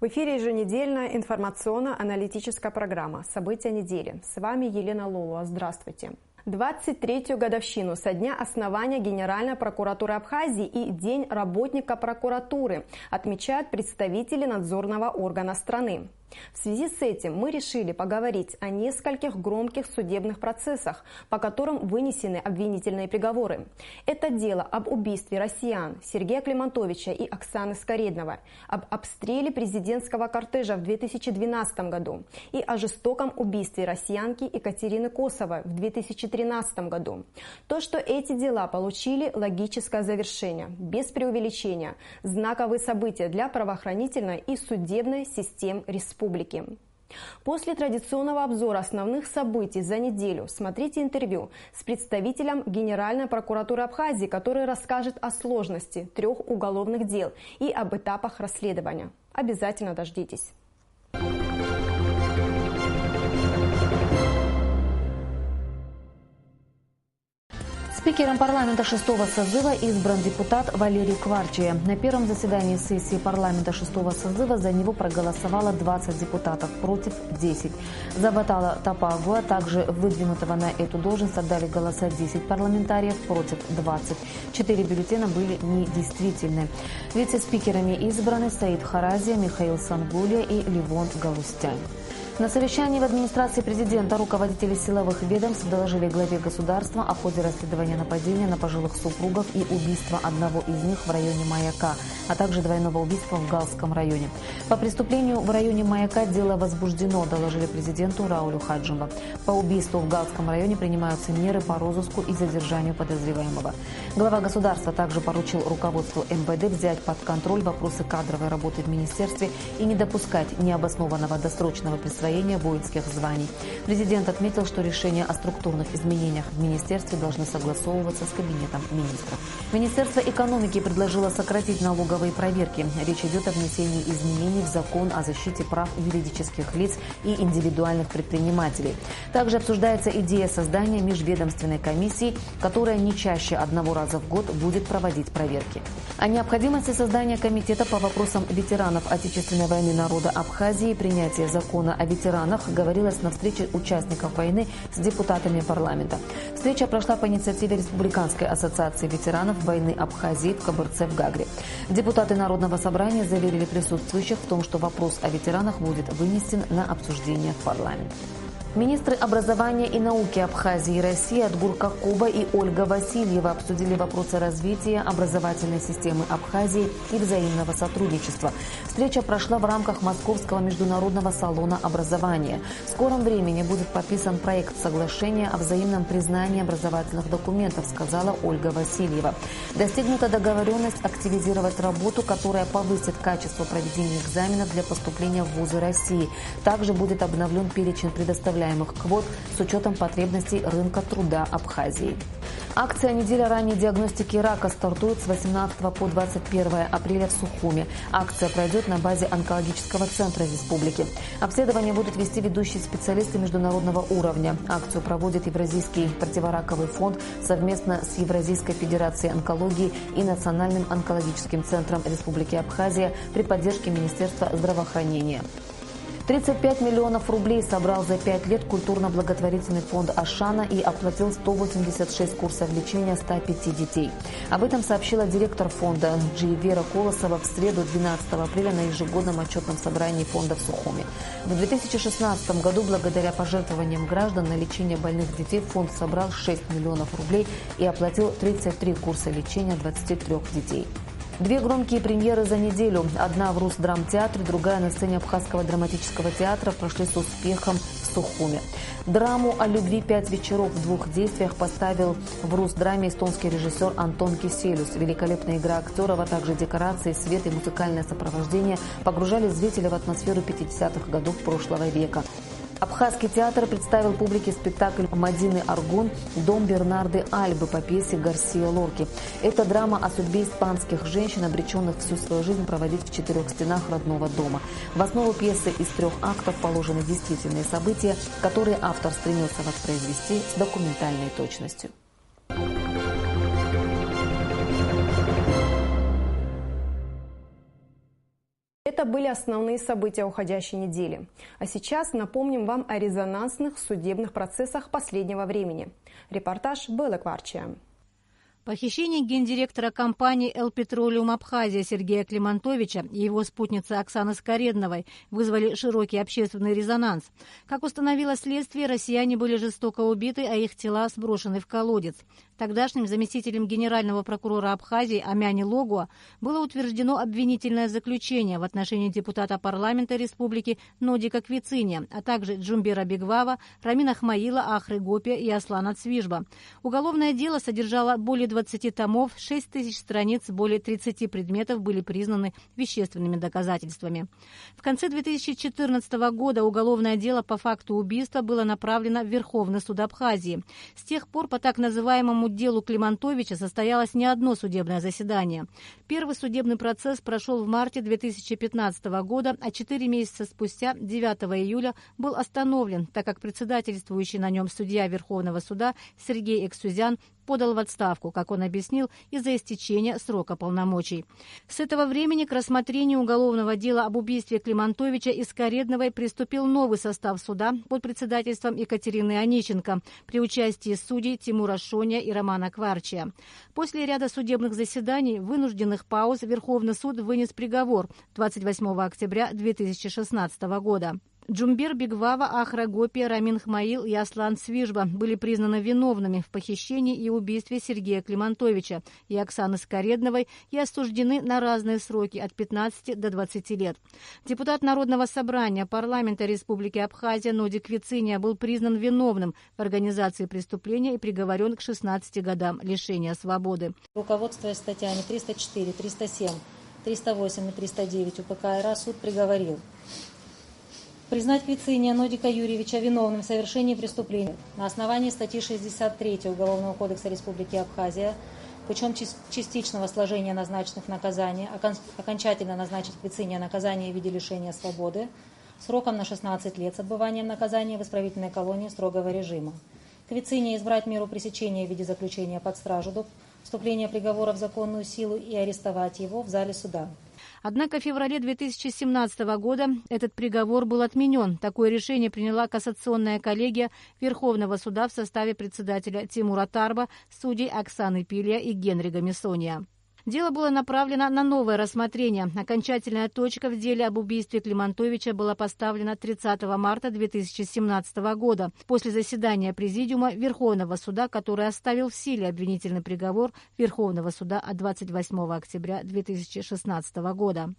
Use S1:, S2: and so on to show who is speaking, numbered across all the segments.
S1: В эфире еженедельная информационно-аналитическая программа «События недели». С вами Елена Лолуа. Здравствуйте. 23-ю годовщину со дня основания Генеральной прокуратуры Абхазии и День работника прокуратуры отмечают представители надзорного органа страны. В связи с этим мы решили поговорить о нескольких громких судебных процессах, по которым вынесены обвинительные приговоры. Это дело об убийстве россиян Сергея Климантовича и Оксаны Скаредновой, об обстреле президентского кортежа в 2012 году и о жестоком убийстве россиянки Екатерины Косовой в 2013 году. То, что эти дела получили логическое завершение, без преувеличения, знаковые события для правоохранительной и судебной систем республики. После традиционного обзора основных событий за неделю смотрите интервью с представителем Генеральной прокуратуры Абхазии, который расскажет о сложности 3 уголовных дел и об этапах расследования. Обязательно дождитесь.
S2: Спикером парламента 6-го созыва избран депутат Валерий Кварчия. На первом заседании сессии парламента 6-го созыва за него проголосовало 20 депутатов, против 10. За Батала Тапагу, а также выдвинутого на эту должность отдали голоса 10 парламентариев, против 20. 4 бюллетена были недействительны. Вице-спикерами избраны Саид Харазия, Михаил Сангулия и Левон Галустян. На совещании в администрации президента руководители силовых ведомств доложили главе государства о ходе расследования нападения на пожилых супругов и убийства одного из них в районе Маяка, а также двойного убийства в Галском районе. По преступлению в районе Маяка дело возбуждено, доложили президенту Раулю Хаджимба. По убийству в Галском районе принимаются меры по розыску и задержанию подозреваемого. Глава государства также поручил руководству МВД взять под контроль вопросы кадровой работы в министерстве и не допускать необоснованного досрочного присвоения воинских званий. Президент отметил, что решения о структурных изменениях в министерстве должны согласовываться с кабинетом министров. Министерство экономики предложило сократить налоговые проверки. Речь идет о внесении изменений в закон о защите прав юридических лиц и индивидуальных предпринимателей. Также обсуждается идея создания межведомственной комиссии, которая не чаще 1 раза в год будет проводить проверки. О необходимости создания комитета по вопросам ветеранов Отечественной войны народа Абхазии и принятия закона о ветеранах говорилось на встрече участников войны с депутатами парламента. Встреча прошла по инициативе Республиканской ассоциации ветеранов войны Абхазии в Кабырце в Гагре. Депутаты Народного собрания заверили присутствующих в том, что вопрос о ветеранах будет вынесен на обсуждение в парламент. Министры образования и науки Абхазии и России Адгур Какуба и Ольга Васильева обсудили вопросы развития образовательной системы Абхазии и взаимного сотрудничества. Встреча прошла в рамках Московского международного салона образования. В скором времени будет подписан проект соглашения о взаимном признании образовательных документов, сказала Ольга Васильева. Достигнута договоренность активизировать работу, которая повысит качество проведения экзаменов для поступления в вузы России. Также будет обновлен перечень предоставляемых квот с учетом потребностей рынка труда Абхазии. Акция «Неделя ранней диагностики рака» стартует с 18 по 21 апреля в Сухуме. Акция пройдет на базе онкологического центра республики. Обследование будут вести ведущие специалисты международного уровня. Акцию проводит Евразийский противораковый фонд совместно с Евразийской федерацией онкологии и Национальным онкологическим центром Республики Абхазия при поддержке Министерства здравоохранения. 35 миллионов рублей собрал за 5 лет культурно-благотворительный фонд Ашана и оплатил 186 курсов лечения 105 детей. Об этом сообщила директор фонда Вера Колосова в среду 12 апреля на ежегодном отчетном собрании фонда в Сухуме. В 2016 году благодаря пожертвованиям граждан на лечение больных детей фонд собрал 6 миллионов рублей и оплатил 33 курса лечения 23 детей. 2 громкие премьеры за неделю. Одна в Русдрамтеатре, другая на сцене Абхазского драматического театра прошли с успехом в Сухуме. Драму о любви «5 вечеров» в 2 действиях поставил в Русдраме эстонский режиссер Антон Киселюс. Великолепная игра актеров, а также декорации, свет и музыкальное сопровождение погружали зрителя в атмосферу 50-х годов прошлого века. Абхазский театр представил публике спектакль Мадины Аргун «Дом Бернарды Альбы» по пьесе Гарсиа Лорки. Это драма о судьбе испанских женщин, обреченных всю свою жизнь проводить в 4 стенах родного дома. В основу пьесы из 3 актов положены действительные события, которые автор стремился воспроизвести с документальной точностью.
S1: Это были основные события уходящей недели. А сейчас напомним вам о резонансных судебных процессах последнего времени. Репортаж Беллы Кварчия.
S3: Похищение гендиректора компании «Эл Петролиум Абхазия» Сергея Климантовича и его спутницы Оксаны Скоредновой вызвали широкий общественный резонанс. Как установило следствие, россияне были жестоко убиты, а их тела сброшены в колодец. Тогдашним заместителем генерального прокурора Абхазии Амяни Логуа было утверждено обвинительное заключение в отношении депутата парламента республики Нодика Квициния, а также Джумбера Бигвава, Рамина Ахмаила, Ахры Гопия и Аслана Цвижба. Уголовное дело содержало более 20 томов, 6 тысяч страниц, более 30 предметов были признаны вещественными доказательствами. В конце 2014 года уголовное дело по факту убийства было направлено в Верховный суд Абхазии. С тех пор по так называемому делу Климантовича состоялось не одно судебное заседание. Первый судебный процесс прошел в марте 2015 года, а 4 месяца спустя, 9 июля, был остановлен, так как председательствующий на нем судья Верховного суда Сергей Эксюзян подал в отставку, как он объяснил, из-за истечения срока полномочий. С этого времени к рассмотрению уголовного дела об убийстве Климантовича и Скоредновой приступил новый состав суда под председательством Екатерины Онищенко при участии судей Тимура Шоня и Романа Кварчия. После ряда судебных заседаний, вынужденных пауз, Верховный суд вынес приговор 28 октября 2016 года. Джумбер Бигвава, Ахра Гопия, Рамин Ахмаил и Аслан Цвижба были признаны виновными в похищении и убийстве Сергея Климантовича и Оксаны Скоредновой и осуждены на разные сроки от 15 до 20 лет. Депутат Народного собрания парламента Республики Абхазия Нодик Квициния был признан виновным в организации преступления и приговорен к 16 годам лишения свободы.
S4: Руководствуясь статьями 304, 307, 308 и 309 УПК РА, суд приговорил признать Квициния Нодика Юрьевича виновным в совершении преступления на основании статьи 63 Уголовного кодекса Республики Абхазия путем частичного сложения назначенных наказаний, окончательно назначить Квициния наказание в виде лишения свободы сроком на 16 лет с отбыванием наказания в исправительной колонии строгого режима. Квициния избрать меру пресечения в виде заключения под стражу до вступления приговора в законную силу и арестовать его в зале суда.
S3: Однако в феврале 2017 года этот приговор был отменен. Такое решение приняла кассационная коллегия Верховного суда в составе председателя Тимура Тарба, судей Оксаны Пилья и Генрига Миссония. Дело было направлено на новое рассмотрение. Окончательная точка в деле об убийстве Климантовича была поставлена 30 марта 2017 года после заседания Президиума Верховного суда, который оставил в силе обвинительный приговор Верховного суда от 28 октября 2016 года.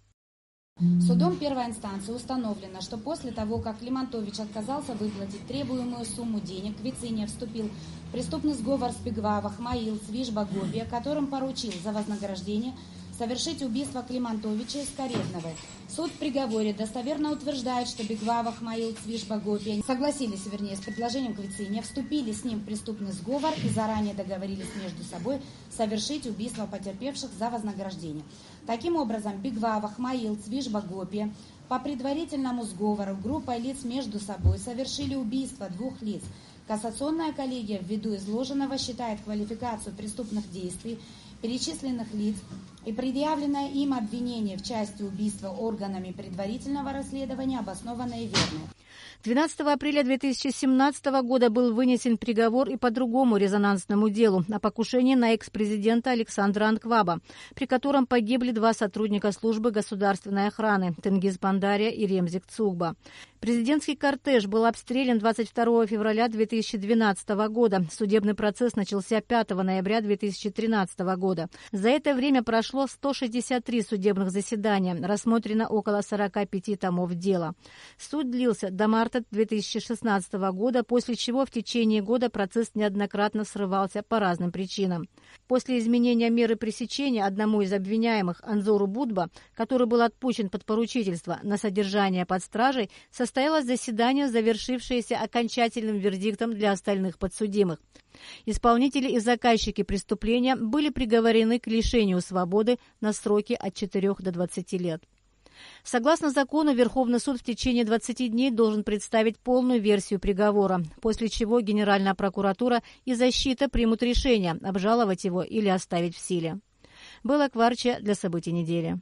S5: Судом первой инстанции установлено, что после того, как Климантович отказался выплатить требуемую сумму денег, Квициния вступил в преступный сговор с Бигвава, Ахмаил, Цвижба, Гопия, которым поручил за вознаграждение совершить убийство Климантовича и Скоредновой. Суд в приговоре достоверно утверждает, что Бигвава, Ахмаил, Цвижба, Гопия согласились, с предложением Квициния, вступили с ним в преступный сговор и заранее договорились между собой совершить убийство потерпевших за вознаграждение. Таким образом, Бигвава, Ахмаил, Цвижба, Гопия по предварительному сговору группой лиц между собой совершили убийство 2 лиц. Кассационная коллегия ввиду изложенного считает квалификацию преступных действий перечисленных лиц и предъявленное им обвинение в части убийства органами предварительного расследования обоснованное и верное.
S3: 12 апреля 2017 года был вынесен приговор и по другому резонансному делу о покушении на экс-президента Александра Анкваба, при котором погибли 2 сотрудника службы государственной охраны Тенгиз Бандария и Ремзик Цугба. Президентский кортеж был обстрелян 22 февраля 2012 года. Судебный процесс начался 5 ноября 2013 года. За это время прошло 163 судебных заседания, рассмотрено около 45 томов дела. Суд длился до марта 2016 года, после чего в течение года процесс неоднократно срывался по разным причинам. После изменения меры пресечения одному из обвиняемых, Анзору Будба, который был отпущен под поручительство на содержание под стражей, состоялось заседание, завершившееся окончательным вердиктом для остальных подсудимых. Исполнители и заказчики преступления были приговорены к лишению свободы на сроки от 4 до 20 лет. Согласно закону, Верховный суд в течение 20 дней должен представить полную версию приговора, после чего Генеральная прокуратура и защита примут решение, обжаловать его или оставить в силе. Белла Кварчия для событий недели.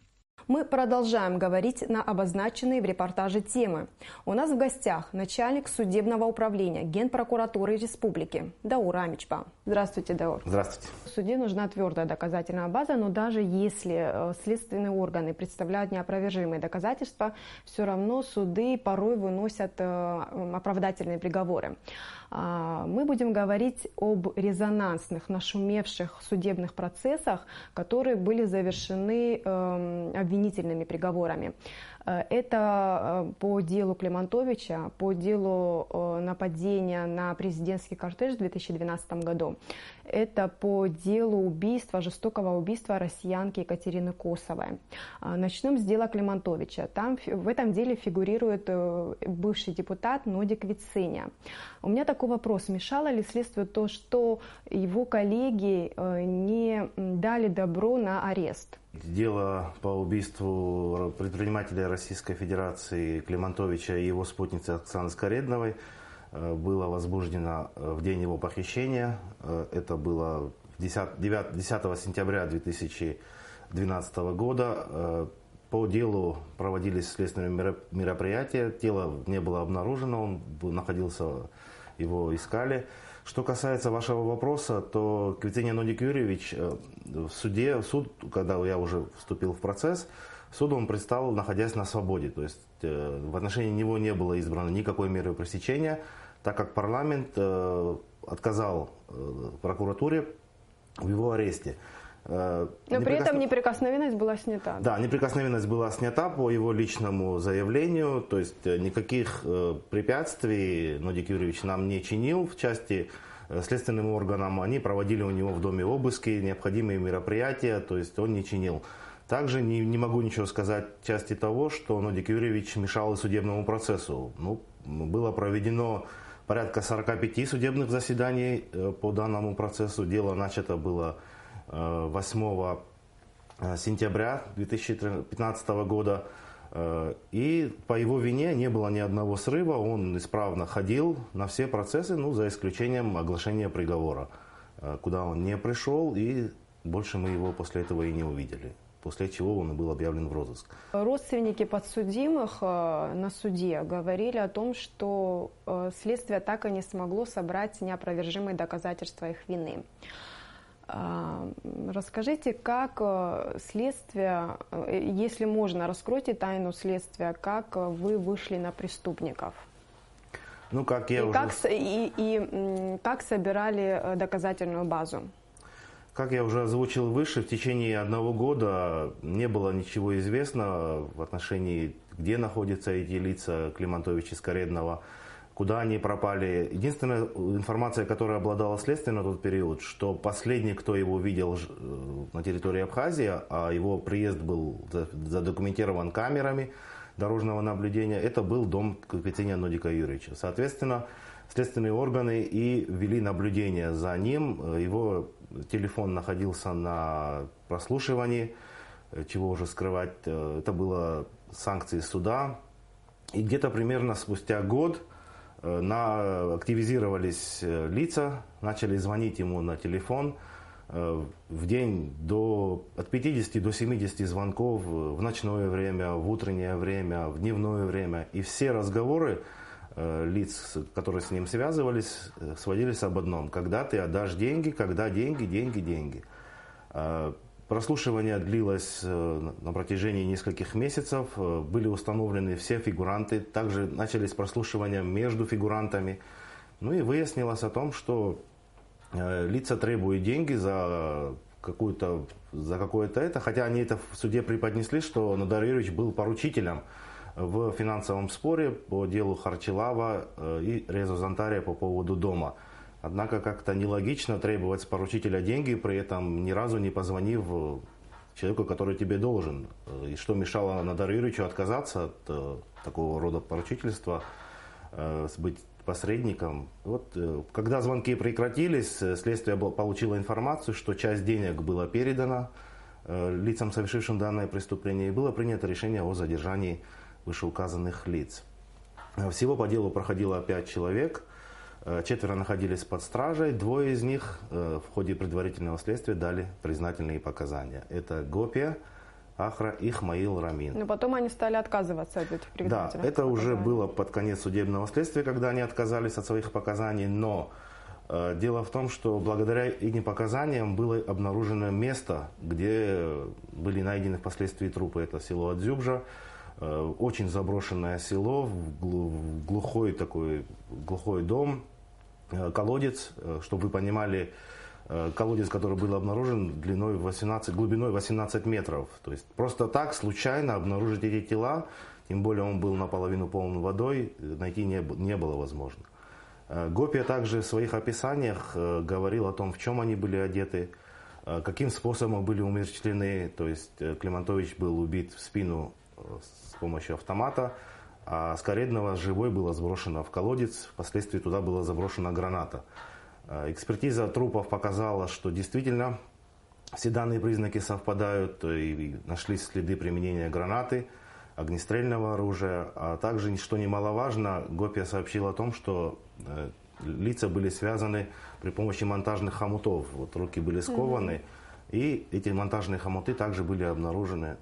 S1: Мы продолжаем говорить на обозначенные в репортаже темы. У нас в гостях начальник судебного управления Генпрокуратуры Республики Даур Амичба. Здравствуйте, Даур.
S6: Здравствуйте.
S1: В суде нужна твердая доказательная база, но даже если следственные органы представляют неопровержимые доказательства, все равно суды порой выносят оправдательные приговоры. Мы будем говорить об резонансных, нашумевших судебных процессах, которые были завершены обвинительными приговорами. Это по делу Климантовича, по делу нападения на президентский кортеж в 2012 году. Это по делу убийства, жестокого убийства россиянки Екатерины Косовой. Начнем с дела Климантовича. Там в этом деле фигурирует бывший депутат Нодик Вициня. У меня такой вопрос. Мешало ли следствию то, что его коллеги не дали добро на арест?
S6: Дело по убийству предпринимателя Российской Федерации Климантовича и его спутницы Оксаны Скаредновой было возбуждено в день его похищения. Это было 10 сентября 2012 года. По делу проводились следственные мероприятия. Тело не было обнаружено, он находился, его искали. Что касается вашего вопроса, то Квициня Нодик Юрьевич в суд, когда я уже вступил в процесс, суд он предстал, находясь на свободе. То есть в отношении него не было избрано никакой меры пресечения, так как парламент отказал прокуратуре в его аресте.
S1: Но при этом неприкосновенность была снята.
S6: Да, неприкосновенность была снята по его личному заявлению, то есть никаких препятствий Нодик Юрьевич нам не чинил в части следственным органам. Они проводили у него в доме обыски, необходимые мероприятия, то есть он не чинил. Также не могу ничего сказать в части того, что Нодик Юрьевич мешал и судебному процессу. Было проведено порядка 45 судебных заседаний по данному процессу. Дело начато было 8 сентября 2015 года. И по его вине не было ни одного срыва. Он исправно ходил на все процессы, за исключением оглашения приговора, куда он не пришел, и больше мы его после этого и не увидели. После чего он был объявлен в розыск.
S1: Родственники подсудимых на суде говорили о том, что следствие так и не смогло собрать неопровержимые доказательства их вины. Расскажите, как следствие, если можно, раскройте тайну следствия, как вы вышли на преступников? Как собирали доказательную базу?
S6: Как я уже озвучил выше, в течение 1 года не было ничего известно в отношении, где находятся эти лица Климантовича и Скареднова, куда они пропали. Единственная информация, которая обладала следствием на тот период, что последний, кто его видел на территории Абхазии, а его приезд был задокументирован камерами дорожного наблюдения, это был дом Квициня Нодика Юрьевича. Соответственно, следственные органы и вели наблюдение за ним. Его телефон находился на прослушивании, чего уже скрывать. Это было санкции суда. И где-то примерно спустя год активизировались лица, начали звонить ему на телефон. В день от 50 до 70 звонков в ночное время, в утреннее время, в дневное время. И все разговоры лиц, которые с ним связывались, сводились об одном: когда ты отдашь деньги, когда деньги. Прослушивание длилось на протяжении нескольких месяцев, были установлены все фигуранты, также начались прослушивания между фигурантами. И выяснилось о том, что лица требуют деньги за какое-то это, хотя они это в суде преподнесли, что Нодик Юрьевич был поручителем в финансовом споре по делу Харчилава и Резо Зантария по поводу дома. Однако как-то нелогично требовать с поручителя деньги, при этом ни разу не позвонив человеку, который тебе должен. И что мешало Нодику Юрьевичу отказаться от такого рода поручительства, быть посредником. Когда звонки прекратились, следствие получило информацию, что часть денег была передана лицам, совершившим данное преступление, и было принято решение о задержании вышеуказанных лиц. Всего по делу проходило 5 человек. 4 находились под стражей, 2 из них в ходе предварительного следствия дали признательные показания. Это Гопия, Ахра Ихмаил Рамин.
S1: Но потом они стали отказываться от этих предварительных
S6: Да, это
S1: показаний.
S6: уже было под конец судебного следствия, когда они отказались от своих показаний, но дело в том, что благодаря этим показаниям было обнаружено место, где были найдены впоследствии трупы. Это село Адзюбжа, очень заброшенное село, глухой дом, колодец, чтобы вы понимали, колодец, который был обнаружен глубиной 18 метров. То есть просто так случайно обнаружить эти тела, тем более он был наполовину полон водой, найти не было возможно. Гопия также в своих описаниях говорил о том, в чем они были одеты, каким способом были умерщвлены. То есть Климантович был убит в спину с помощью автомата, а Скоредного живой было сброшено в колодец, впоследствии туда была заброшена граната. Экспертиза трупов показала, что действительно все данные признаки совпадают, и нашлись следы применения гранаты, огнестрельного оружия, а также, что немаловажно, Гопия сообщила о том, что лица были связаны при помощи монтажных хомутов. Вот руки были скованы, и эти монтажные хомуты также были обнаружены.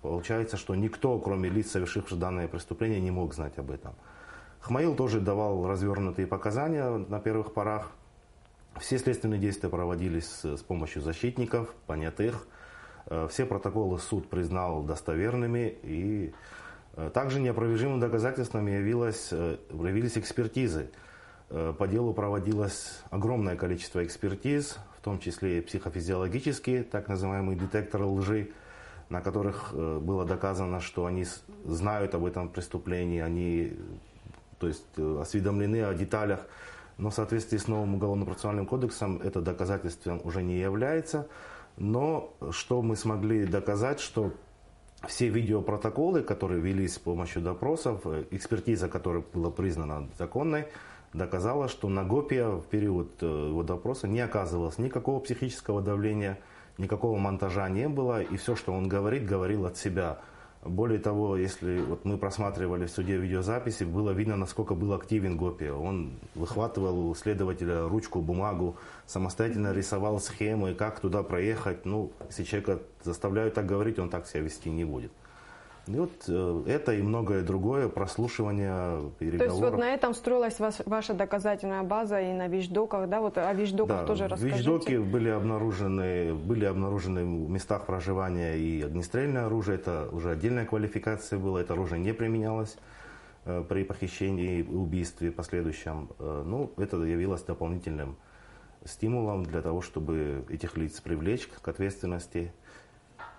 S6: Получается, что никто, кроме лиц, совершивших данное преступление, не мог знать об этом. Хмаил тоже давал развернутые показания на первых порах. Все следственные действия проводились с помощью защитников, понятых. Все протоколы суд признал достоверными. И также неопровержимым доказательством явились экспертизы. По делу проводилось огромное количество экспертиз, в том числе и психофизиологические, так называемые детекторы лжи, на которых было доказано, что они знают об этом преступлении, они осведомлены о деталях. Но в соответствии с новым уголовно-процессуальным кодексом это доказательством уже не является. Но что мы смогли доказать, что все видеопротоколы, которые велись с помощью допросов, экспертиза, которая была признана законной, доказала, что на Гопия в период его допроса не оказывалось никакого психического давления, никакого монтажа не было, и все, что он говорил от себя. Более того, если мы просматривали в суде видеозаписи, было видно, насколько был активен Гопия. Он выхватывал у следователя ручку, бумагу, самостоятельно рисовал схему, и как туда проехать. Если человека заставляют так говорить, он так себя вести не будет. И это и многое другое, прослушивание переговоров.
S1: То есть на этом строилась ваша доказательная база и на вещдоках, да? О вещдоках тоже расскажите.
S6: Вещдоки были обнаружены в местах проживания и огнестрельное оружие. Это уже отдельная квалификация была, это оружие не применялось при похищении и убийстве последующем. Это явилось дополнительным стимулом для того, чтобы этих лиц привлечь к ответственности.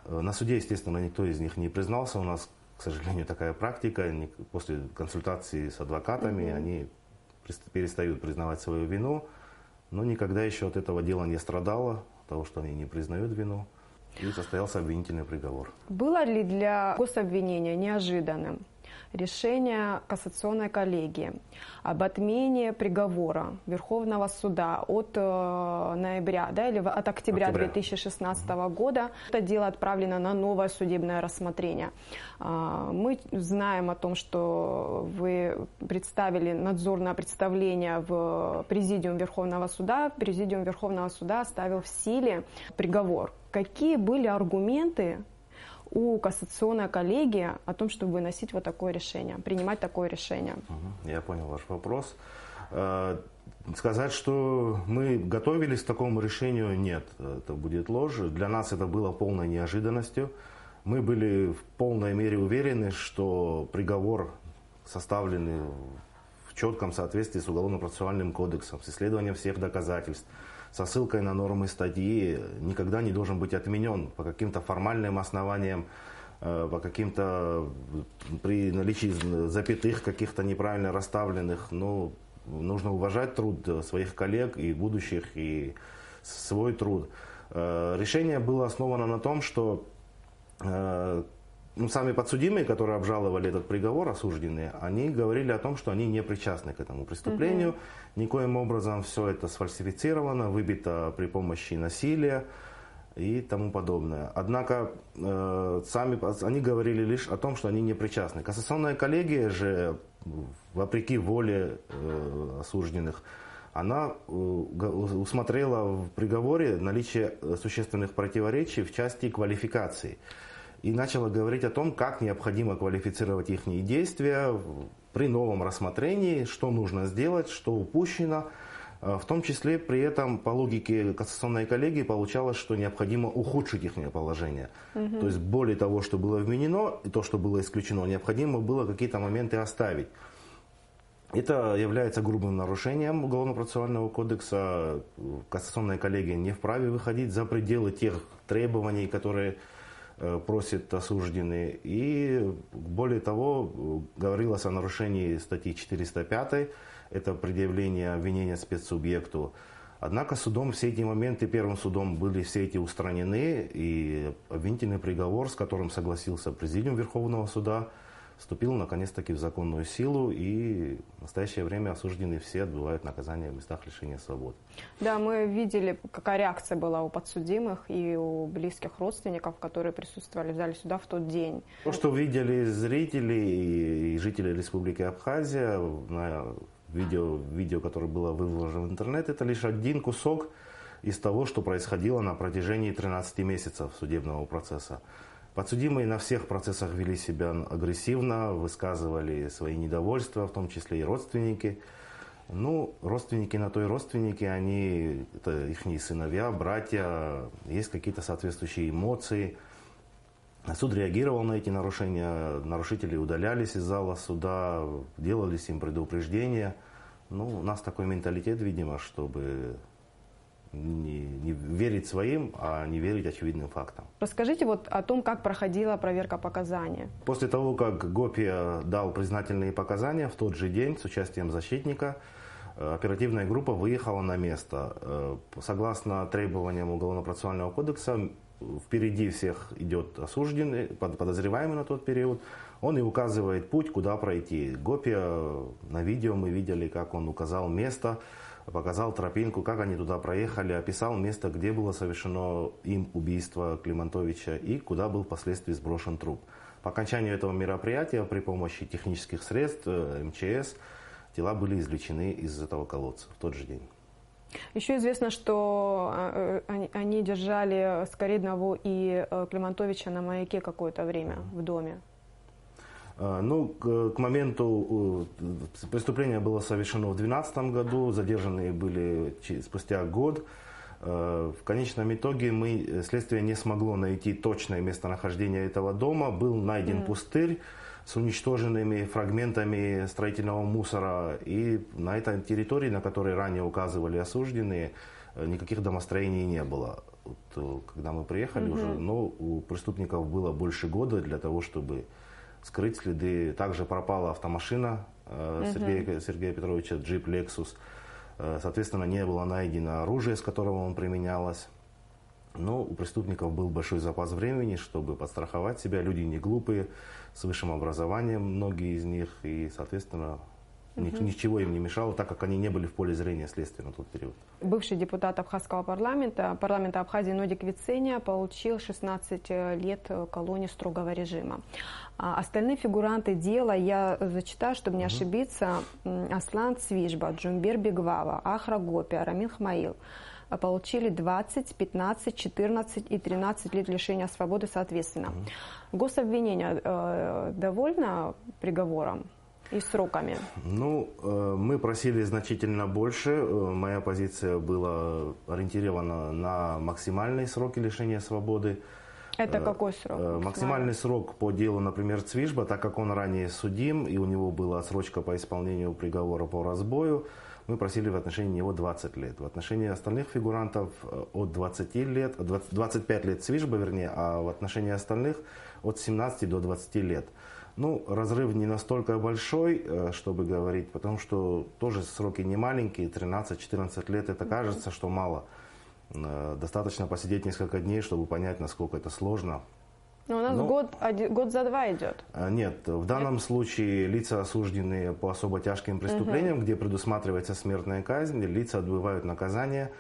S6: На суде, естественно, никто из них не признался. У нас, к сожалению, такая практика. После консультации с адвокатами они перестают признавать свою вину. Но никогда еще от этого дела не страдало, того, что они не признают вину. И состоялся обвинительный приговор.
S1: Было ли для гособвинения неожиданным решение кассационной коллегии об отмене приговора Верховного суда от ноября, или от октября 2016 года? Это дело отправлено на новое судебное рассмотрение. Мы знаем о том, что вы представили надзорное представление в Президиум Верховного суда. Президиум Верховного суда оставил в силе приговор. Какие были аргументы у кассационной коллегии о том, чтобы выносить такое решение, принимать такое решение?
S6: Я понял ваш вопрос. Сказать, что мы готовились к такому решению, нет, это будет ложь. Для нас это было полной неожиданностью. Мы были в полной мере уверены, что приговор составленный в четком соответствии с Уголовно-процессуальным кодексом, с исследованием всех доказательств, со ссылкой на нормы статьи, никогда не должен быть отменен по каким-то формальным основаниям, по каким-то при наличии запятых каких-то неправильно расставленных. Нужно уважать труд своих коллег и будущих, и свой труд. Решение было основано на том, что сами подсудимые, которые обжаловали этот приговор, осужденные, они говорили о том, что они не причастны к этому преступлению. Никоим образом все это сфальсифицировано, выбито при помощи насилия и тому подобное. Однако они говорили лишь о том, что они не причастны. Кассационная коллегия же, вопреки воле осужденных, она усмотрела в приговоре наличие существенных противоречий в части квалификации. и начала говорить о том, как необходимо квалифицировать их действия при новом рассмотрении, что нужно сделать, что упущено. В том числе при этом по логике кассационной коллегии получалось, что необходимо ухудшить их положение. То есть более того, что было вменено и то, что было исключено, необходимо было какие-то моменты оставить. Это является грубым нарушением Уголовно-процессуального кодекса. Кассационная коллегия не вправе выходить за пределы тех требований, которые просит осужденный. И более того, говорилось о нарушении статьи 405, это предъявление обвинения спецсубъекту. Однако судом все эти моменты, первым судом были все эти устранены, и обвинительный приговор, с которым согласился Президиум Верховного суда, вступил наконец-таки в законную силу, и в настоящее время осужденные все отбывают наказание в местах лишения свободы.
S1: Да, мы видели, какая реакция была у подсудимых и у близких родственников, которые присутствовали в зале суда в тот день.
S6: То, что видели зрители и жители Республики Абхазия на видео, которое было выложено в интернет, это лишь один кусок из того, что происходило на протяжении 13 месяцев судебного процесса. Подсудимые на всех процессах вели себя агрессивно, высказывали свои недовольства, в том числе и родственники. Ну, родственники на то и родственники, это их сыновья, братья, есть какие-то соответствующие эмоции. Суд реагировал на эти нарушения, нарушители удалялись из зала суда, делались им предупреждения. Ну, у нас такой менталитет, видимо, чтобы не верить своим, а не верить очевидным фактам.
S1: Расскажите вот о том, как проходила проверка показаний.
S6: После того, как Гопия дал признательные показания, в тот же день с участием защитника оперативная группа выехала на место. Согласно требованиям Уголовно-процессуального кодекса, впереди всех идет осужденный, подозреваемый на тот период. Он и указывает путь, куда пройти. Гопия, на видео мы видели, как он указал место, показал тропинку, как они туда проехали, описал место, где было совершено им убийство Климантовича и куда был впоследствии сброшен труп. По окончанию этого мероприятия при помощи технических средств МЧС тела были извлечены из этого колодца в тот же день.
S1: Еще известно, что они держали Скориднову и Климантовича на маяке какое-то время в доме.
S6: Ну, к моменту преступления было совершено в 2012 году, задержанные были спустя год. В конечном итоге следствие не смогло найти точное местонахождение этого дома. Был найден пустырь с уничтоженными фрагментами строительного мусора. И на этой территории, на которой ранее указывали осужденные, никаких домостроений не было. Вот, когда мы приехали уже, но у преступников было больше года для того, чтобы скрыть следы. Также пропала автомашина Сергея Петровича, джип Lexus. Соответственно, не было найдено оружие, с которого он применялось. Но у преступников был большой запас времени, чтобы подстраховать себя. Люди не глупые, с высшим образованием многие из них. И, соответственно, ничего им не мешало, так как они не были в поле зрения следствия на тот период.
S1: Бывший депутат Абхазского парламента Абхазии Нодик Вицения получил 16 лет колонии строгого режима. Остальные фигуранты дела, я зачитаю, чтобы не ошибиться: Аслан Цвижба, Джумбер Бегвава, Ахра Гопия, Рамин Хмаил получили 20, 15, 14 и 13 лет лишения свободы соответственно. Гособвинение довольно приговором и сроками?
S6: Ну, мы просили значительно больше. Моя позиция была ориентирована на максимальные сроки лишения свободы.
S1: Это какой срок?
S6: Максимальный срок по делу, например, Цвижба, так как он ранее судим, и у него была отсрочка по исполнению приговора по разбою, мы просили в отношении него 20 лет. В отношении остальных фигурантов от 20 лет, 25 лет Цвижба, вернее, а в отношении остальных от 17 до 20 лет. Ну, разрыв не настолько большой, чтобы говорить, потому что тоже сроки не маленькие, 13-14 лет, это кажется, что мало. Достаточно посидеть несколько дней, чтобы понять, насколько это сложно.
S1: Но у нас год за два идет.
S6: Нет, в данном случае лица, осужденные по особо тяжким преступлениям, где предусматривается смертная казнь, лица отбывают наказание.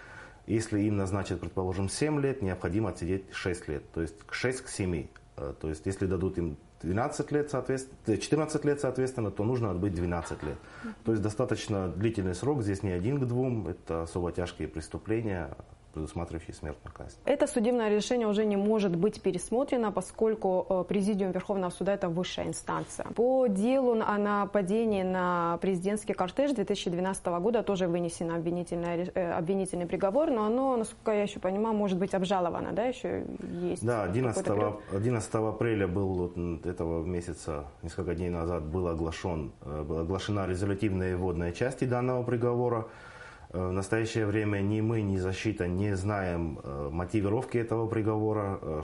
S6: Если им назначат, предположим, 7 лет, необходимо отсидеть 6 лет, то есть 6 к 7. То есть если дадут им 12 лет, 14 лет, соответственно, то нужно отбыть 12 лет. То есть достаточно длительный срок, здесь не 1 к 2, это особо тяжкие преступления. предусматривающий смертную казнь.
S1: Это судебное решение уже не может быть пересмотрено, поскольку Президиум Верховного суда – это высшая инстанция. По делу о нападении на президентский кортеж 2012 года тоже вынесен обвинительный приговор, но оно, насколько я еще понимаю, может быть обжаловано, да, еще есть?
S6: Да, 11 апреля этого месяца, несколько дней назад, была оглашена резолютивная и вводная части данного приговора. В настоящее время ни мы, ни защита не знаем мотивировки этого приговора,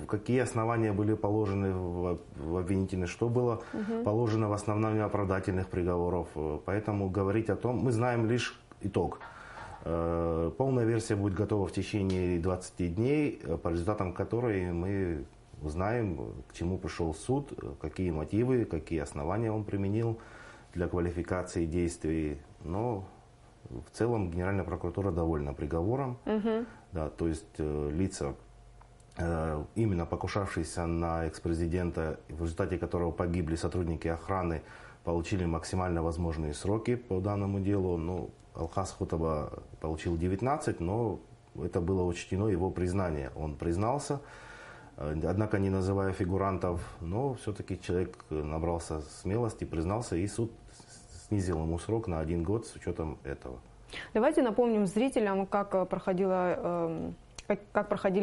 S6: какие основания были положены в обвинительный, что было положено в основании оправдательных приговоров. Поэтому говорить о том, мы знаем лишь итог. Полная версия будет готова в течение 20 дней, по результатам которой мы узнаем, к чему пришел суд, какие мотивы, какие основания он применил для квалификации действий. Но в целом Генеральная прокуратура довольна приговором. Да, то есть лица, именно покушавшиеся на экс-президента, в результате которого погибли сотрудники охраны, получили максимально возможные сроки по данному делу. Алхас Хотаба получил 19, но это было учтено его признание. Он признался, однако не называя фигурантов, но все-таки человек набрался смелости, признался, и суд снизил ему срок на 1 год с учетом этого.
S1: Давайте напомним зрителям, как проходили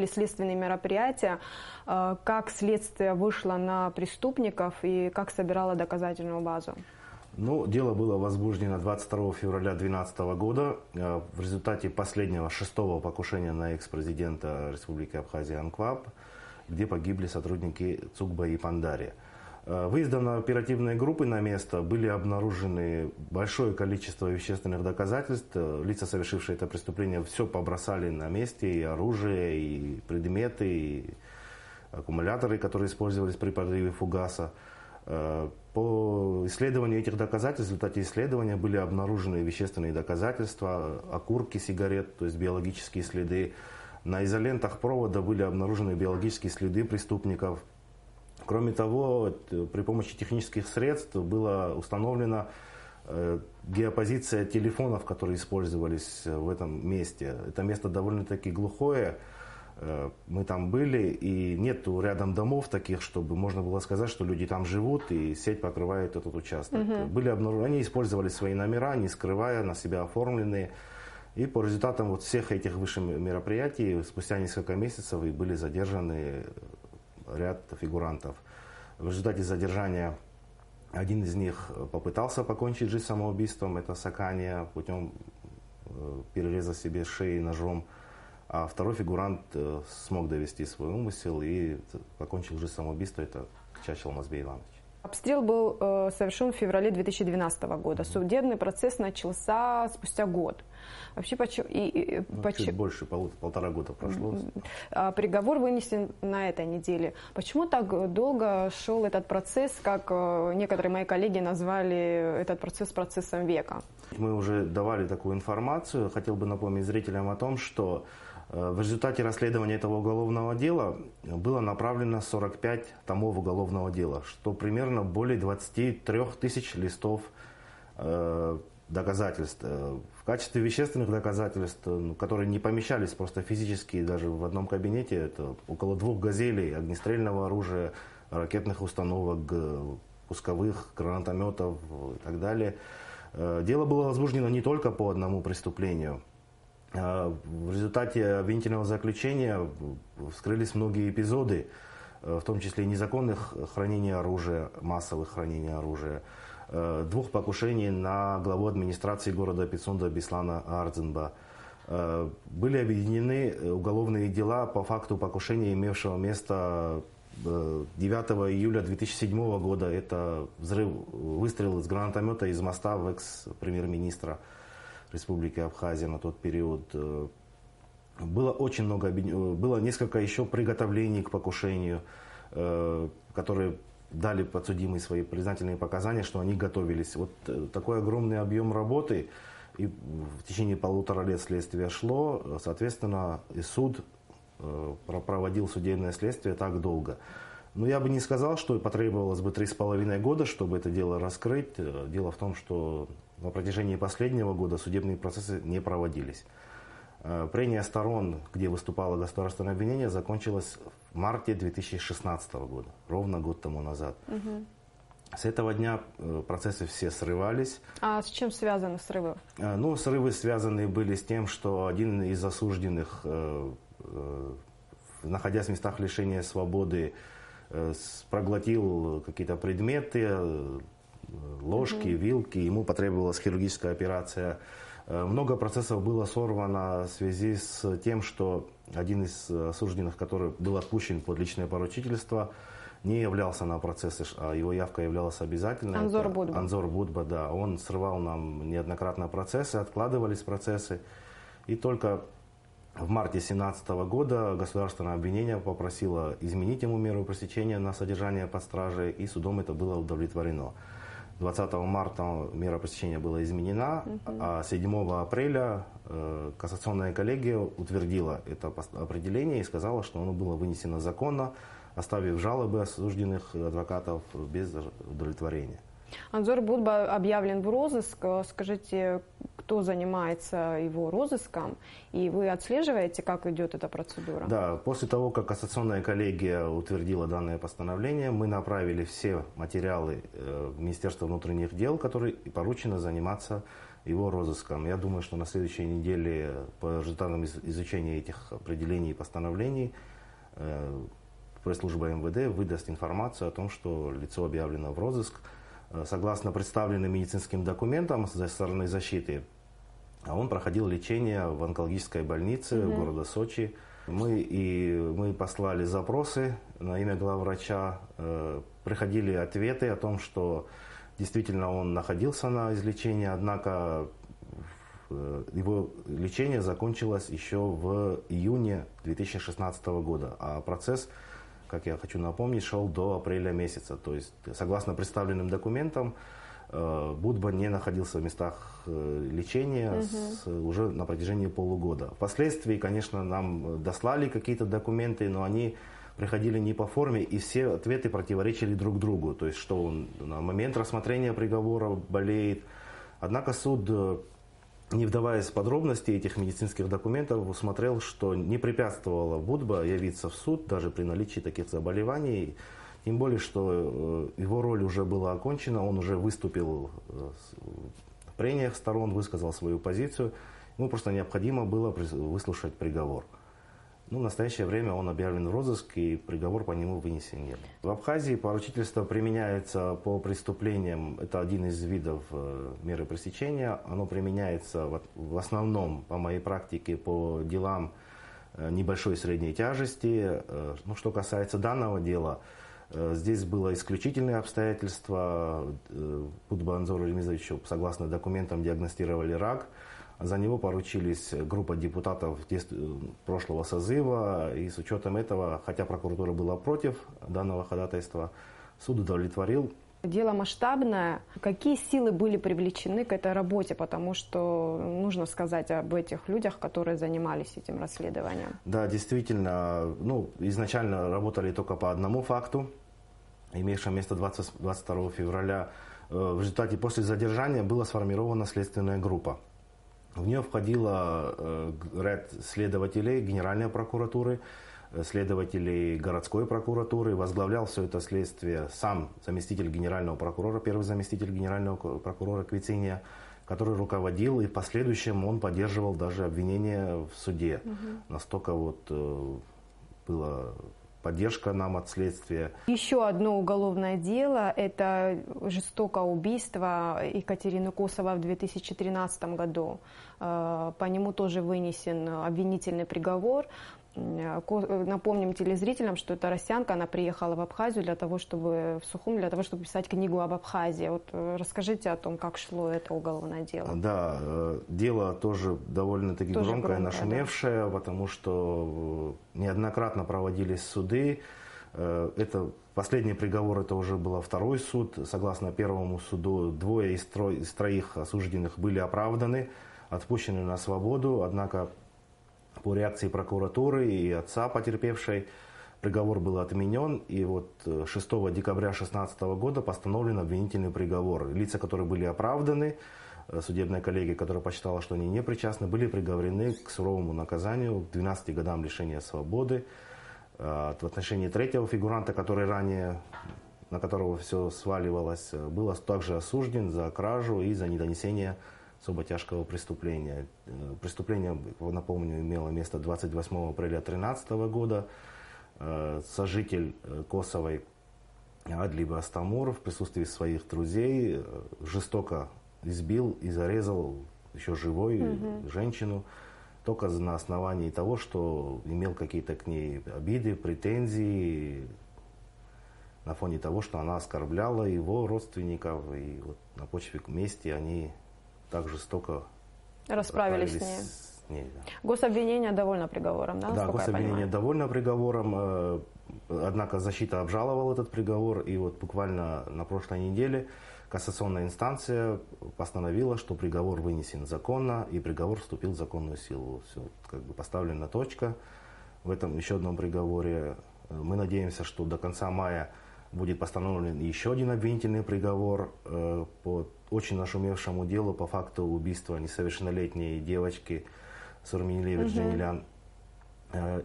S1: следственные мероприятия, как следствие вышло на преступников и как собирало доказательную базу.
S6: Дело было возбуждено 22 февраля 2012 года в результате последнего 6-го покушения на экс-президента Республики Абхазия Анкваб, где погибли сотрудники ЦУГБа и Пандария. Выездом на оперативные группы на место были обнаружены большое количество вещественных доказательств. Лица, совершившие это преступление, все побросали на месте: и оружие, и предметы, и аккумуляторы, которые использовались при подрыве фугаса. По исследованию этих доказательств, в результате исследования были обнаружены вещественные доказательства, окурки сигарет, то есть биологические следы. На изолентах провода были обнаружены биологические следы преступников. Кроме того, при помощи технических средств была установлена геопозиция телефонов, которые использовались в этом месте. Это место довольно-таки глухое. Мы там были, и нету рядом домов таких, чтобы можно было сказать, что люди там живут, и сеть покрывает этот участок. Они использовали свои номера, не скрывая, на себя оформленные. И по результатам всех этих выше мероприятий спустя несколько месяцев и были задержаны ряд фигурантов. В результате задержания один из них попытался покончить жизнь самоубийством, это Сакания, путем перереза себе шеи ножом. А второй фигурант смог довести свой умысел и покончил жизнь самоубийством, это Чачел Мазбей Иванович.
S1: Обстрел был совершен в феврале 2012 года. Судебный процесс начался спустя год. Вообще,
S6: чуть больше, 1,5 года прошло.
S1: Приговор вынесен на этой неделе. Почему так долго шел этот процесс, как некоторые мои коллеги назвали этот процесс процессом века?
S6: Мы уже давали такую информацию. Хотел бы напомнить зрителям о том, что в результате расследования этого уголовного дела было направлено 45 томов уголовного дела, что примерно более 23 тысяч листов доказательств. В качестве вещественных доказательств, которые не помещались просто физически даже в одном кабинете, это около 2 газелей, огнестрельного оружия, ракетных установок, пусковых, гранатометов и так далее. Дело было возбуждено не только по одному преступлению. В результате обвинительного заключения вскрылись многие эпизоды, в том числе незаконных хранений оружия, массовых хранений оружия, 2 покушений на главу администрации города Пицунда Беслана Ардзенба. Были объединены уголовные дела по факту покушения, имевшего место 9 июля 2007 года. Это выстрел из гранатомета из моста в экс-премьер-министра Республики Абхазия на тот период. Было несколько еще приготовлений к покушению, которые дали подсудимые свои признательные показания, что они готовились. Вот такой огромный объем работы, и в течение 1,5 лет следствие шло, соответственно, и суд проводил судебное следствие так долго. Но я бы не сказал, что потребовалось бы 3,5 года, чтобы это дело раскрыть. Дело в том, что на протяжении последнего года судебные процессы не проводились. Прения сторон, где выступало государственное обвинение, закончилось в марте 2016 года, ровно год тому назад. С этого дня процессы все срывались.
S1: А с чем связаны срывы?
S6: Ну, срывы связаны были с тем, что один из осужденных, находясь в местах лишения свободы, проглотил какие-то предметы, ложки, вилки, ему потребовалась хирургическая операция. Много процессов было сорвано в связи с тем, что один из осужденных, который был отпущен под личное поручительство, не являлся на процессы, а его явка являлась обязательной.
S1: Анзор Будба.
S6: Анзор Будба, да. Он срывал нам неоднократно процессы, откладывались процессы. И только в марте 2017 года государственное обвинение попросило изменить ему меру пресечения на содержание под стражей, и судом это было удовлетворено. 20 марта мера пресечения была изменена, а 7 апреля кассационная коллегия утвердила это определение и сказала, что оно было вынесено законно, оставив жалобы осужденных адвокатов без удовлетворения.
S1: Анзор Будба объявлен в розыск. Скажите, кто занимается его розыском? И вы отслеживаете, как идет эта процедура?
S6: Да, после того, как кассационная коллегия утвердила данное постановление, мы направили все материалы в Министерство внутренних дел, которое поручено заниматься его розыском. Я думаю, что на следующей неделе по результатам изучения этих определений и постановлений пресс-служба МВД выдаст информацию о том, что лицо объявлено в розыск. Согласно представленным медицинским документам со стороны защиты, он проходил лечение в онкологической больнице города Сочи. Мы послали запросы на имя главврача, приходили ответы о том, что действительно он находился на излечении, однако его лечение закончилось еще в июне 2016 года, а процесс, как я хочу напомнить, шел до апреля месяца. То есть, согласно представленным документам, Будба не находился в местах лечения уже на протяжении полугода. Впоследствии, конечно, нам дослали какие-то документы, но они приходили не по форме, и все ответы противоречили друг другу. То есть, что он на момент рассмотрения приговора болеет. Однако суд, не вдаваясь в подробности этих медицинских документов, усмотрел, что не препятствовало Будба явиться в суд даже при наличии таких заболеваний. Тем более, что его роль уже была окончена, он уже выступил в прениях сторон, высказал свою позицию. Ему просто необходимо было выслушать приговор. В настоящее время он объявлен в розыск, и приговор по нему вынесен нет. В Абхазии поручительство применяется по преступлениям, это один из видов меры пресечения. Оно применяется в основном, по моей практике, по делам небольшой и средней тяжести. Что касается данного дела, здесь было исключительные обстоятельства. Будба Анзору Ремизовичу, согласно документам, диагностировали рак. За него поручились группа депутатов прошлого созыва, и с учетом этого, хотя прокуратура была против данного ходатайства, суд удовлетворил.
S1: Дело масштабное. Какие силы были привлечены к этой работе? Потому что нужно сказать об этих людях, которые занимались этим расследованием.
S6: Да, действительно, изначально работали только по одному факту, имевшему место 22 февраля. В результате после задержания была сформирована следственная группа. В нее входило ряд следователей Генеральной прокуратуры, следователей городской прокуратуры. Возглавлял все это следствие сам заместитель генерального прокурора, первый заместитель генерального прокурора Квициния, который руководил, и в последующем он поддерживал даже обвинение в суде. Настолько была поддержка нам от следствия.
S1: Еще одно уголовное дело – это жестокое убийство Екатерины Косовой в 2013 году. По нему тоже вынесен обвинительный приговор. Напомним телезрителям, что эта россиянка, она приехала в Абхазию в Сухум, для того, чтобы писать книгу об Абхазии. Расскажите о том, как шло это уголовное дело.
S6: Да, дело тоже довольно-таки громкое, нашумевшее, да. Потому что неоднократно проводились суды. Последний приговор, это уже был второй суд. Согласно первому суду, 2 из 3 осужденных были оправданы, отпущены на свободу, однако по реакции прокуратуры и отца потерпевшей приговор был отменен, и 6 декабря 2016 года постановлен обвинительный приговор. Лица, которые были оправданы, судебной коллегии, которая посчитала, что они не причастны, были приговорены к суровому наказанию, к 12 годам лишения свободы. В отношении третьего фигуранта, который ранее, на которого все сваливалось, был также осужден за кражу и за недонесение особо тяжкого преступления. Преступление, напомню, имело место 28 апреля 2013 года. Сожитель Косовой Адлиб Астамур в присутствии своих друзей жестоко избил и зарезал еще живой женщину только на основании того, что имел какие-то к ней обиды, претензии, на фоне того, что она оскорбляла его родственников, и вот на почве мести они так жестоко
S1: расправились с ней. Да. Гособвинение довольно приговором, да?
S6: Да, гособвинение довольно приговором, однако защита обжаловала этот приговор, и вот буквально на прошлой неделе кассационная инстанция постановила, что приговор вынесен законно, и приговор вступил в законную силу. Все, как бы поставлена точка в этом еще одном приговоре. Мы надеемся, что до конца мая будет постановлен еще один обвинительный приговор по очень нашумевшему делу по факту убийства несовершеннолетней девочки Сурминилевич Джанилян,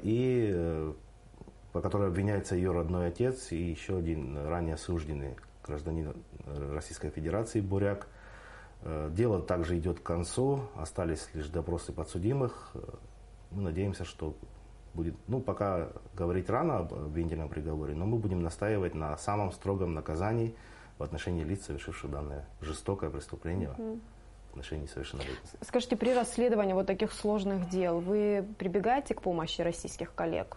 S6: и по которой обвиняется ее родной отец и еще один ранее осужденный гражданин Российской Федерации Буряк. Дело также идет к концу, остались лишь допросы подсудимых. Мы надеемся, что будет, пока говорить рано об обвинительном приговоре, но мы будем настаивать на самом строгом наказании в отношении лиц, совершивших данное жестокое преступление в отношении несовершеннолетних.
S1: Скажите, при расследовании вот таких сложных дел вы прибегаете к помощи российских коллег?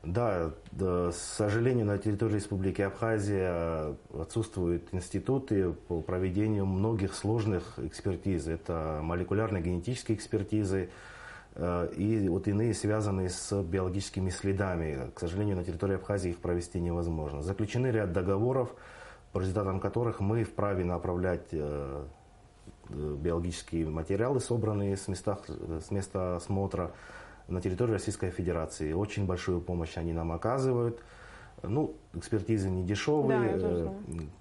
S6: Да, к сожалению, на территории Республики Абхазия отсутствуют институты по проведению многих сложных экспертиз. Это молекулярно-генетические экспертизы и вот иные, связанные с биологическими следами. К сожалению, на территории Абхазии их провести невозможно. Заключены ряд договоров, по результатам которых мы вправе направлять биологические материалы, собранные с места осмотра, на территорию Российской Федерации. Очень большую помощь они нам оказывают. Экспертизы не дешевые,
S1: да,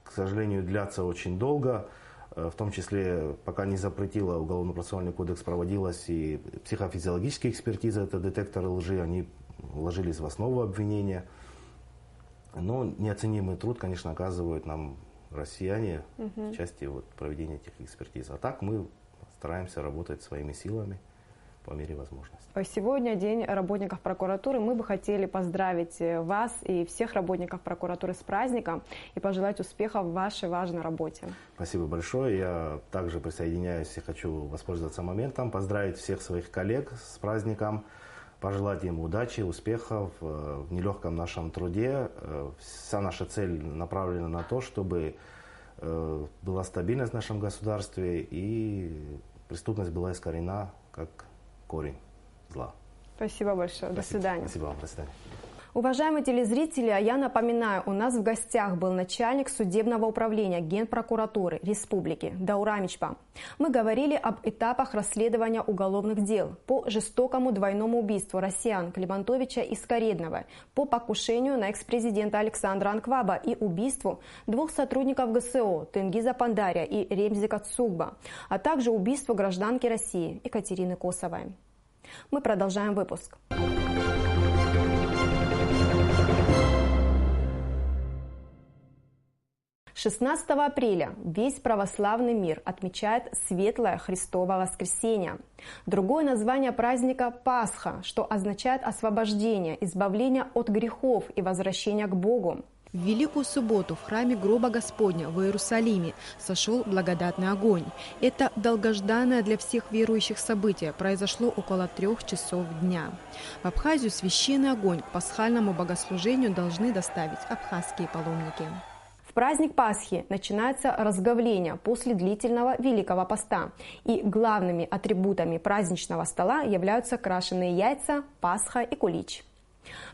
S6: к сожалению, длятся очень долго. В том числе, пока не запретила Уголовно-процессуальный кодекс, проводилась и психофизиологические экспертизы, это детекторы лжи, они ложились в основу обвинения. Но неоценимый труд, конечно, оказывают нам россияне в части проведения этих экспертиз. А так мы стараемся работать своими силами по мере возможности.
S1: Сегодня День работников прокуратуры. Мы бы хотели поздравить вас и всех работников прокуратуры с праздником и пожелать успехов в вашей важной работе.
S6: Спасибо большое. Я также присоединяюсь и хочу воспользоваться моментом, поздравить всех своих коллег с праздником, пожелать им удачи, успехов в нелегком нашем труде. Вся наша цель направлена на то, чтобы была стабильность в нашем государстве и преступность была искоренена как корень зла.
S1: Спасибо большое. До свидания.
S6: Спасибо вам. До свидания.
S1: Уважаемые телезрители, а я напоминаю, у нас в гостях был начальник судебного управления Генпрокуратуры Республики Даура Мичпа. Мы говорили об этапах расследования уголовных дел по жестокому двойному убийству россиян Климантовича и Скоредновой, по покушению на экс-президента Александра Анкваба и убийству двух сотрудников ГСО Тенгиза Пандаря и Ремзика Цугба, а также убийству гражданки России Екатерины Косовой. Мы продолжаем выпуск. 16 апреля весь православный мир отмечает Светлое Христово Воскресенье. Другое название праздника – Пасха, что означает освобождение, избавление от грехов и возвращение к Богу.
S7: В Великую Субботу в храме Гроба Господня в Иерусалиме сошел благодатный огонь. Это долгожданное для всех верующих событие произошло около 3 часов дня. В Абхазию священный огонь к пасхальному богослужению должны доставить абхазские паломники.
S1: В праздник Пасхи начинается разговление после длительного Великого Поста. И главными атрибутами праздничного стола являются крашеные яйца, Пасха и кулич.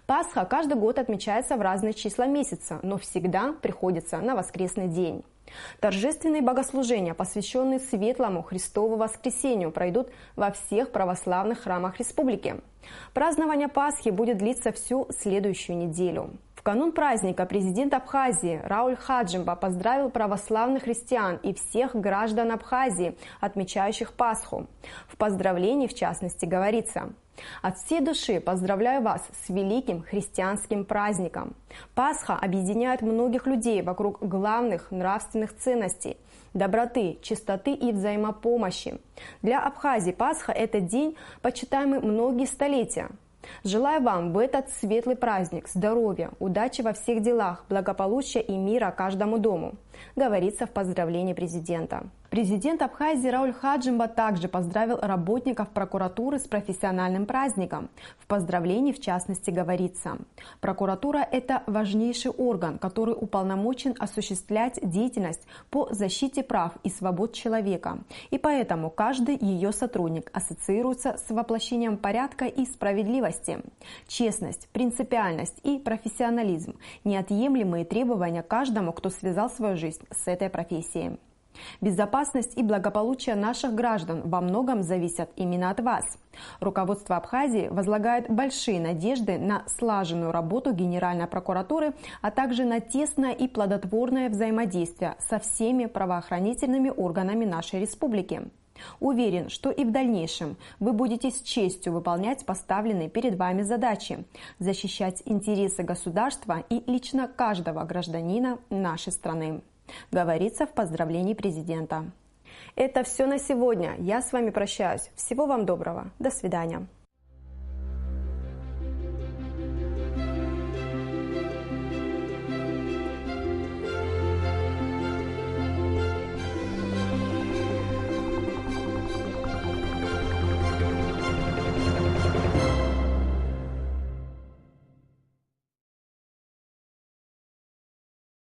S1: Пасха каждый год отмечается в разные числа месяца, но всегда приходится на воскресный день. Торжественные богослужения, посвященные Светлому Христову Воскресению, пройдут во всех православных храмах республики. Празднование Пасхи будет длиться всю следующую неделю. В канун праздника президент Абхазии Рауль Хаджимба поздравил православных христиан и всех граждан Абхазии, отмечающих Пасху. В поздравлении, в частности, говорится: «От всей души поздравляю вас с великим христианским праздником. Пасха объединяет многих людей вокруг главных нравственных ценностей – доброты, чистоты и взаимопомощи. Для Абхазии Пасха – это день, почитаемый многие столетия. Желаю вам в этот светлый праздник здоровья, удачи во всех делах, благополучия и мира каждому дому», говорится в поздравлении президента. Президент Абхазии Рауль Хаджимба также поздравил работников прокуратуры с профессиональным праздником. В поздравлении, в частности, говорится: «Прокуратура – это важнейший орган, который уполномочен осуществлять деятельность по защите прав и свобод человека. И поэтому каждый ее сотрудник ассоциируется с воплощением порядка и справедливости. Честность, принципиальность и профессионализм – неотъемлемые требования каждому, кто связал свою жизнь с этой профессией. Безопасность и благополучие наших граждан во многом зависят именно от вас. Руководство Абхазии возлагает большие надежды на слаженную работу Генеральной прокуратуры, а также на тесное и плодотворное взаимодействие со всеми правоохранительными органами нашей республики. Уверен, что и в дальнейшем вы будете с честью выполнять поставленные перед вами задачи, защищать интересы государства и лично каждого гражданина нашей страны», говорится в поздравлении президента. Это все на сегодня. Я с вами прощаюсь. Всего вам доброго. До свидания.